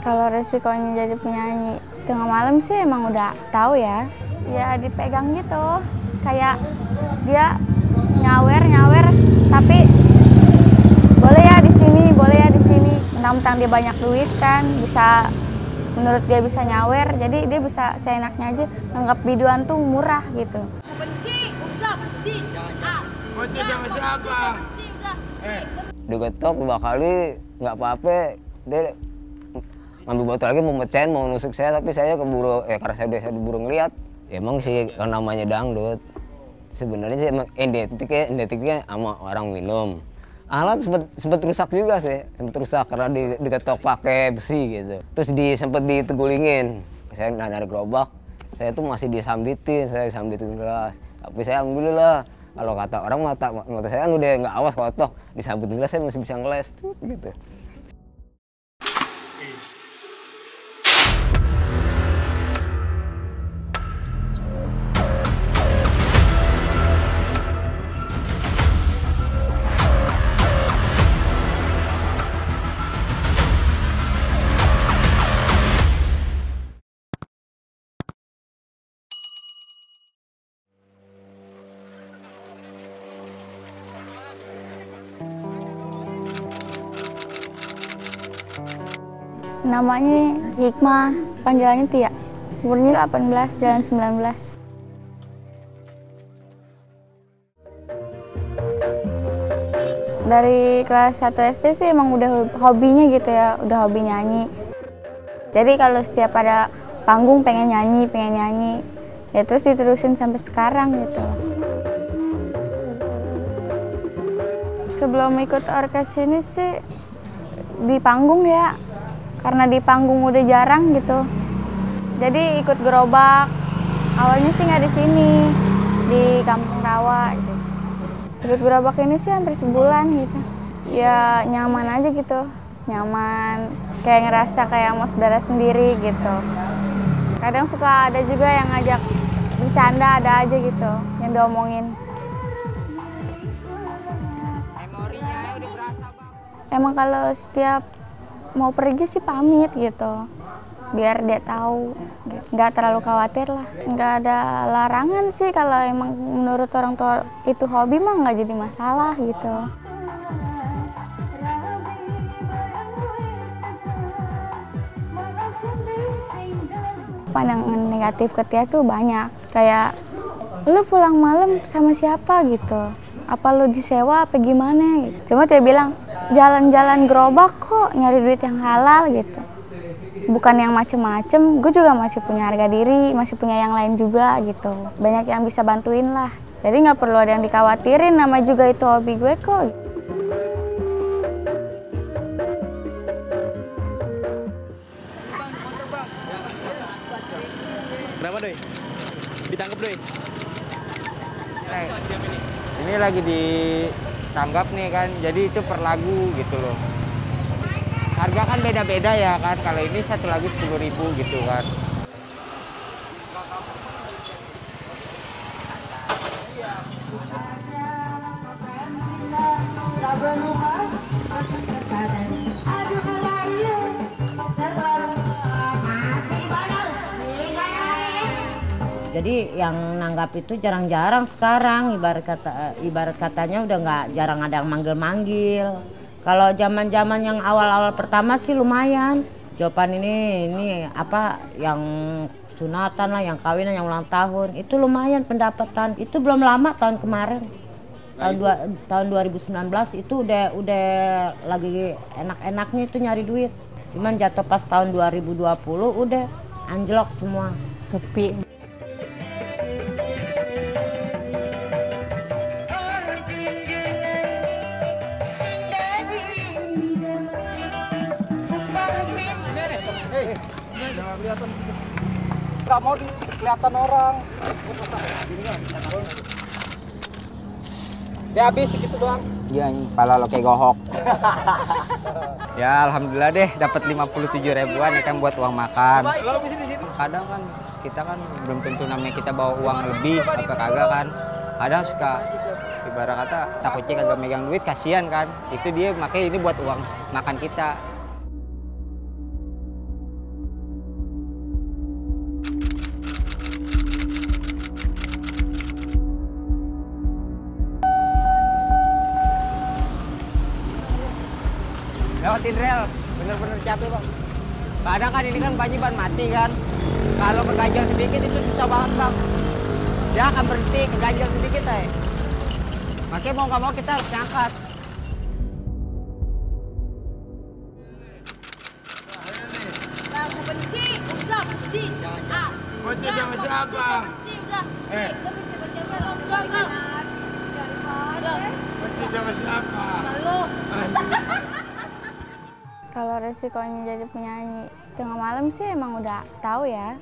Kalau resikonya jadi penyanyi tengah malam sih emang udah tahu ya. Ya dipegang gitu, kayak dia nyawer, tapi boleh ya di sini, boleh ya di sini. Mentang-mentang dia banyak duit kan, bisa menurut dia bisa nyawer, jadi dia bisa seenaknya aja nganggap biduan tuh murah gitu. Benci, udah benci. Benci sama siapa? Benci, udah. Digetok 2 kali, nggak apa-apa. Dia ngambil batu lagi mau mecahin, mau nusuk saya, tapi saya keburu, karena saya udah keburu ngeliat. Emang sih karena namanya dangdut. Sebenarnya sih emang identiknya sama orang minum. Alat sempat rusak juga sih, sempat rusak karena diketok pakai besi gitu. Terus sempat ditegulingin. Saya narik gerobak, saya tuh masih disambitin gelas. Tapi saya alhamdulillah, kalau kata orang mata saya kan udah nggak awas kotok, disambitin gelas saya masih bisa ngeles tuh gitu. Namanya Hikmah, panggilannya Tia. Umurnya 18, jalan 19. Dari kelas 1 SD sih emang udah hobinya gitu ya, udah hobi nyanyi. Jadi kalau setiap ada panggung pengen nyanyi, ya terus diterusin sampai sekarang gitu. Sebelum ikut orkes ini sih di panggung ya, karena di panggung udah jarang gitu. Jadi ikut gerobak, awalnya sih nggak di sini, di Kampung Rawa gitu. Ikut gerobak ini sih hampir sebulan gitu. Ya nyaman aja gitu, nyaman, kayak ngerasa kayak mau saudara sendiri gitu. Kadang suka ada juga yang ngajak bercanda, ada aja gitu yang diomongin. Memorinya udah berasa bang. Emang kalau setiap mau pergi sih pamit gitu, biar dia tahu, nggak terlalu khawatir lah. Nggak ada larangan sih, kalau emang menurut orang tua itu hobi mah nggak jadi masalah gitu. Pandangan negatif ke Tia tuh banyak, kayak lu pulang malam sama siapa gitu, apa lu disewa apa gimana gitu. Cuma dia bilang jalan-jalan gerobak kok, nyari duit yang halal gitu, bukan yang macem-macem. Gue juga masih punya harga diri, masih punya yang lain juga gitu, banyak yang bisa bantuin lah. Jadi nggak perlu ada yang dikhawatirin, nama juga itu hobi gue kok. Kenapa doi? Ditangkap doi? Ini lagi ditanggap nih kan, jadi itu per lagu gitu loh. Harga kan beda-beda ya kan, kalau ini satu lagu 10.000 gitu kan. Jadi yang nanggap itu jarang-jarang sekarang, ibarat katanya udah nggak, jarang ada yang manggil-manggil. Kalau zaman-zaman yang awal-awal pertama sih lumayan. Jawaban ini apa yang sunatan lah, yang kawinan, yang ulang tahun, itu lumayan pendapatan. Itu belum lama tahun kemarin. Tahun 2019 itu udah lagi enak-enaknya itu nyari duit. Cuman jatuh pas tahun 2020 udah anjlok semua, sepi. Nggak mau kelihatan orang. Dia habis segitu doang. Iya, pala lo kayak gohok. Ya alhamdulillah deh, dapat 57 ribuan ya kan buat uang makan. Kadang kan kita kan belum tentu namanya kita bawa uang lebih apa kagak kan. Kadang suka ibarat kata takutnya kagak megang duit, kasihan kan. Itu dia makanya ini buat uang makan kita. lewatin rel, bener-bener capek bang. Kadang kan ini kan banyak ban mati kan, kalau keganjal sedikit itu susah banget bang. Dia akan berhenti keganjal sedikit makanya mau nggak mau kita harus ngangkat. Aku benci, udah benci. Benci sama siapa? Benci, udah. Enggak. Benci sama siapa? Malu. Kalau resikonya jadi penyanyi tengah malam sih emang udah tahu ya.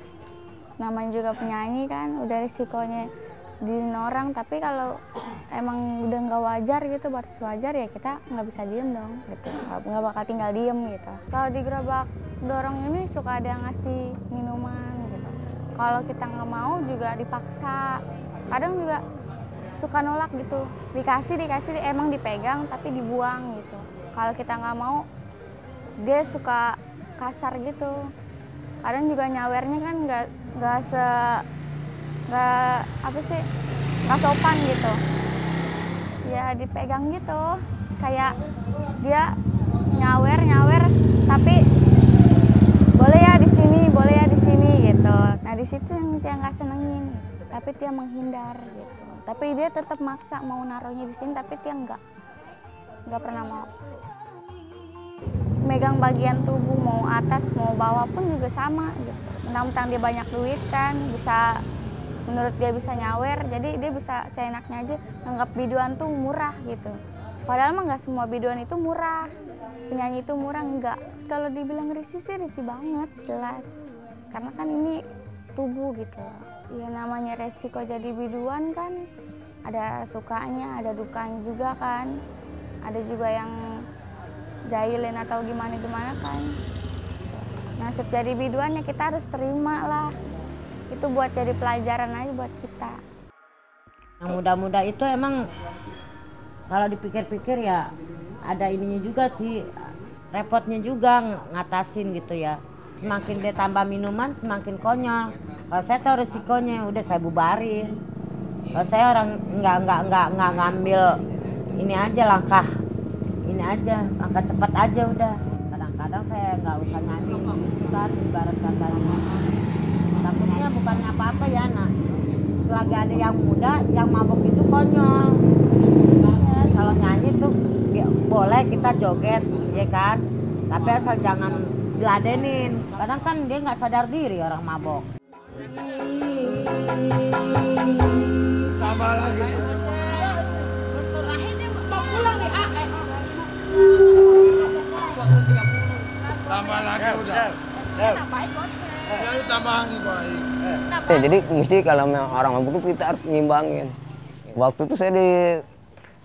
Namanya juga penyanyi kan, udah resikonya diriin orang. Tapi kalau emang udah nggak wajar gitu, batas wajar ya kita nggak bisa diem dong gitu. Nggak bakal tinggal diem gitu. Kalau di gerobak dorong ini suka ada yang ngasih minuman gitu. Kalau kita nggak mau juga dipaksa. Kadang juga suka nolak gitu. Dikasih emang dipegang tapi dibuang gitu. Kalau kita nggak mau, dia suka kasar gitu. Kadang juga nyawernya kan nggak sopan gitu. Ya dipegang gitu, kayak dia nyawer tapi boleh ya di sini gitu. Nah di situ yang dia nggak senengin, tapi dia menghindar gitu. Tapi dia tetap maksa mau naruhnya di sini, tapi dia nggak pernah mau. Megang bagian tubuh mau atas mau bawah pun juga sama gitu. Mentang-mentang dia banyak duit kan, bisa menurut dia bisa nyawer, jadi dia bisa seenaknya aja nganggap biduan tuh murah gitu. Padahal mah nggak semua biduan itu murah, penyanyi itu murah enggak. Kalau dibilang risih sih risih banget, jelas. Karena kan ini tubuh gitu. Ya namanya resiko jadi biduan kan, ada sukanya, ada dukanya juga kan. Ada juga yang jahilin atau gimana kan. Nasib jadi biduan ya kita harus terima lah. Itu buat jadi pelajaran aja buat kita. Yang muda-muda itu emang kalau dipikir-pikir ya ada ininya juga sih, repotnya juga ngatasin gitu ya. Semakin dia tambah minuman semakin konyol. Kalau saya tahu resikonya udah saya bubarin. Kalau saya orang nggak ngambil ini aja langkah cepat aja udah. Kadang-kadang saya nggak usah nyanyi gitu kan, ibarat katanya. Takutnya bukannya apa-apa ya nak. Selagi ada yang muda, yang mabuk itu konyol. Ya, kalau nyanyi tuh ya, boleh kita joget, ya kan. Tapi asal jangan diladenin. Kadang kan dia nggak sadar diri orang mabok. Tambah lagi. Terakhir dia mau pulang nih, Tambah lagi udah. Jadi tambahan baik. Ya, jadi mesti kalau orang mabuk itu kita harus ngimbangin. Waktu itu saya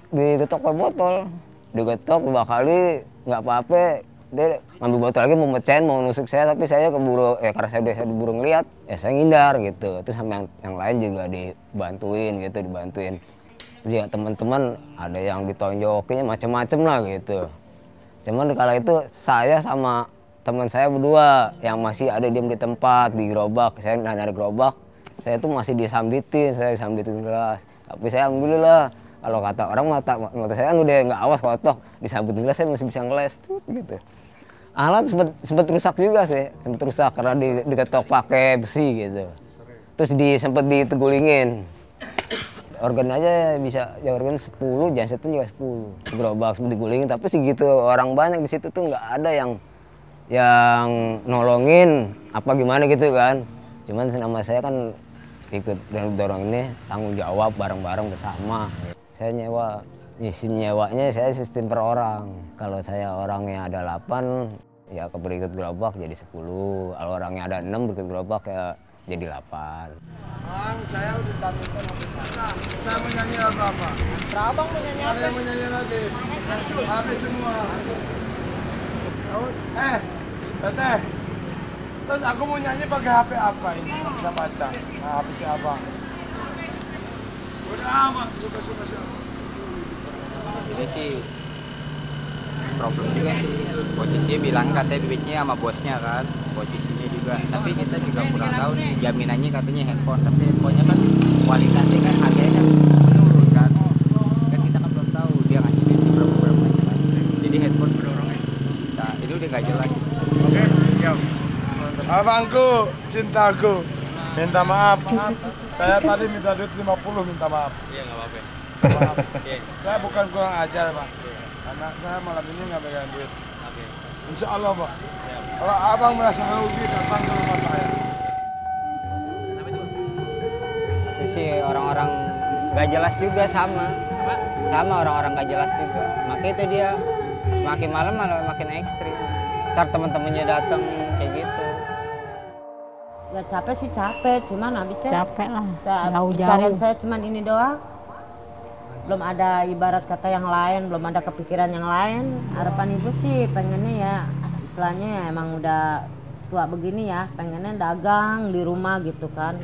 digetok pakai botol, digetok 2 kali nggak apa-apa. Dia ngambil botol lagi mau mecahin, mau nusuk saya, tapi saya keburu karena saya udah diburu ngeliat, ya saya ngindar gitu. Terus sama yang lain juga dibantuin. Terus ya teman-teman ada yang ditonjokinya macem-macem lah gitu. Cuman kala itu saya sama teman saya berdua yang masih ada diem di tempat di gerobak. Saya dari gerobak, saya tuh masih disambitin gelas. Tapi saya alhamdulillah, kalau kata orang mata saya kan udah nggak awas kotok, disambitin gelas saya masih bisa ngeles tuh gitu. Alat sempat rusak juga sih, karena diketok pakai besi gitu. Terus sempat ditegulingin. Organ aja bisa, ya organ 10, janset pun juga 10. Gerobak sempat digulingin, tapi segitu orang banyak di situ tuh nggak ada yang nolongin apa gimana gitu kan. Cuman nama saya kan ikut dorong ini tanggung jawab bareng-bareng bersama. Saya nyewanya saya sistem per orang. Kalau saya orangnya ada 8, ya berikut gerobak jadi 10. Kalau orangnya ada 6 berikut gerobak ya jadi 8. Bang, saya udah tampilkan habis sana. Saya mau nyanyi lagu apa? Abang mau nyanyi apa? Ada yang mau nyanyi lagi. Habis semua. Teteh. Terus aku mau nyanyi pakai HP apa ini? Bisa baca. Nah, habisnya apa? Udah amat, suka-suka siapa. Jadi sih problem juga sih. Posisinya bilang katanya duitnya sama bosnya kan. Posisinya juga. Tapi kita juga kurang tahu nih. Jaminannya katanya handphone. Tapi handphonenya kan kualitasnya kan harganya kan menurun kan. Kan kita kan belum tahu dia ngasih duit berapa. Jadi handphone mendorongnya. nggak jelas. Oke, siap. Abangku, cintaku, minta maaf. Saya tadi minta duit 50, minta maaf. Iya, nggak apa-apa. Maaf. Saya bukan kurang ajar, Pak. Karena saya malam ini nggak pegang duit. Insya Allah, Pak. Kalau abang merasa rugi, datang ke rumah saya. Itu sih orang-orang nggak jelas juga sama orang-orang nggak jelas juga. Makanya itu dia semakin malam malah makin ekstrim. Ntar teman-temannya datang kayak gitu. Ya capek sih capek, cuman habisnya Capek lah, pencarian jauh-jauh. saya cuman ini doang. Belum ada ibarat kata yang lain, belum ada kepikiran yang lain. Harapan ibu sih pengennya ya, istilahnya ya emang udah tua begini ya, pengennya dagang di rumah gitu kan.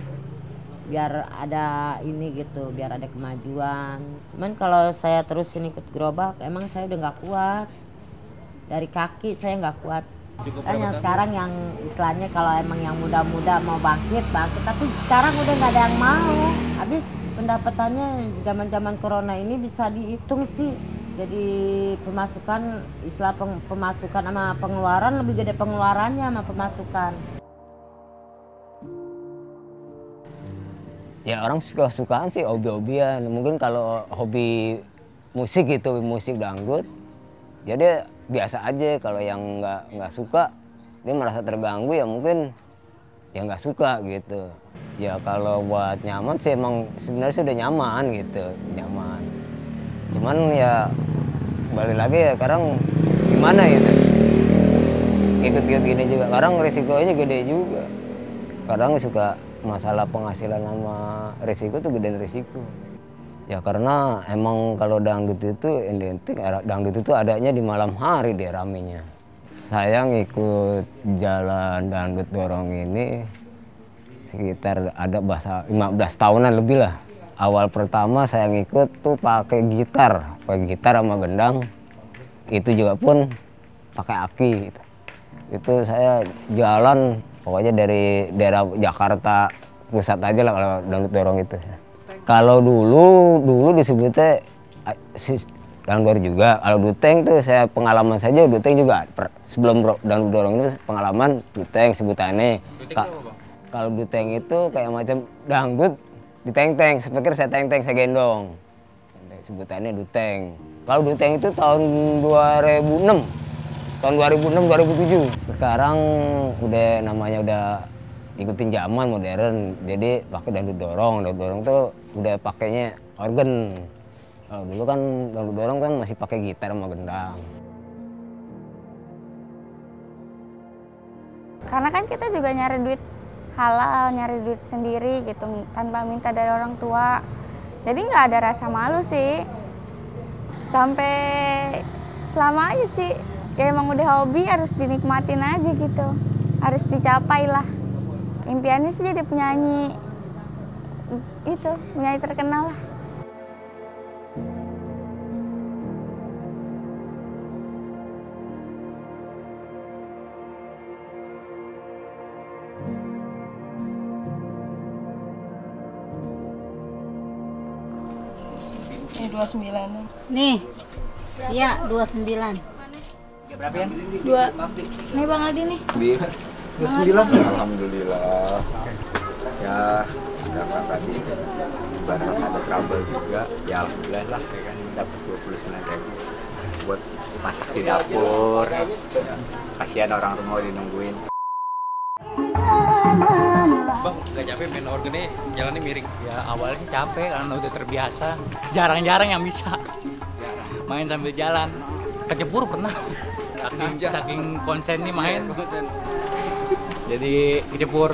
Biar ada ini gitu, biar ada kemajuan. Cuman kalau saya terusin ikut gerobak, emang saya udah nggak kuat. Dari kaki saya nggak kuat. Dan yang sekarang yang istilahnya kalau emang yang muda-muda mau bangkit, tapi sekarang udah nggak ada yang mau. Habis pendapatannya zaman-zaman corona ini bisa dihitung sih. Jadi pemasukan, istilah pemasukan sama pengeluaran lebih gede pengeluarannya sama pemasukan. Ya orang suka-sukaan sih, hobi-hobian. Mungkin kalau hobi musik gitu, musik dangdut, jadi biasa aja. Kalau yang nggak suka, dia merasa terganggu ya mungkin ya nggak suka gitu. Ya kalau buat nyaman sih emang sebenarnya sudah nyaman gitu, nyaman. Cuman ya balik lagi ya sekarang gimana gitu. Ikut-ikut gini juga, kadang risikonya gede juga. Kadang suka masalah penghasilan sama risiko tuh gedein risiko. Ya karena emang kalau dangdut itu identik, dangdut itu adanya di malam hari dia ramenya. Saya ngikut jalan dangdut dorong ini sekitar ada 15 tahunan lebih lah. Awal pertama saya ngikut tuh pakai gitar sama gendang. Itu juga pun pakai aki gitu. Itu saya jalan pokoknya dari daerah Jakarta pusat aja lah kalau dangdut dorong itu. Kalau dulu disebutnya dangdut juga. Kalau duteng tuh saya pengalaman saja, duteng juga sebelum dangdut dorong itu pengalaman duteng sebutannya. Kalau duteng itu kayak macam dangdut diteng-teng, sepikir saya teng-teng, saya gendong. Sebutannya duteng. Kalau duteng itu tahun 2006. Tahun 2006-2007. Sekarang udah namanya udah ikutin zaman modern, jadi pakai dangdut dorong. Dangdut dorong tuh udah pakainya organ. Kalau dulu kan dangdut dorong kan masih pakai gitar sama gendang. Karena kan kita juga nyari duit halal, nyari duit sendiri gitu, tanpa minta dari orang tua. Jadi nggak ada rasa malu sih. Sampai selama aja sih. Ya emang udah hobi, harus dinikmatin aja gitu. Harus dicapai lah. Impiannya sih jadi penyanyi. Itu, penyanyi terkenal lah. Ini 29. Nih, iya 29. Berapa ya? 2. Nih Bang Aldi nih. 29. Alhamdulillah. Ya, dapat tadi barang ada trouble juga. Ya alhamdulillah lah, ya kan dapat 29.000 buat masak di dapur. Ya, kasihan orang rumah dinungguin. Bang, nggak capek main organnya jalannya miring? Ya awalnya sih capek karena udah terbiasa. Jarang-jarang yang bisa main sambil jalan. Kejebur pernah. Saking konsen nih main. Jadi kejebur.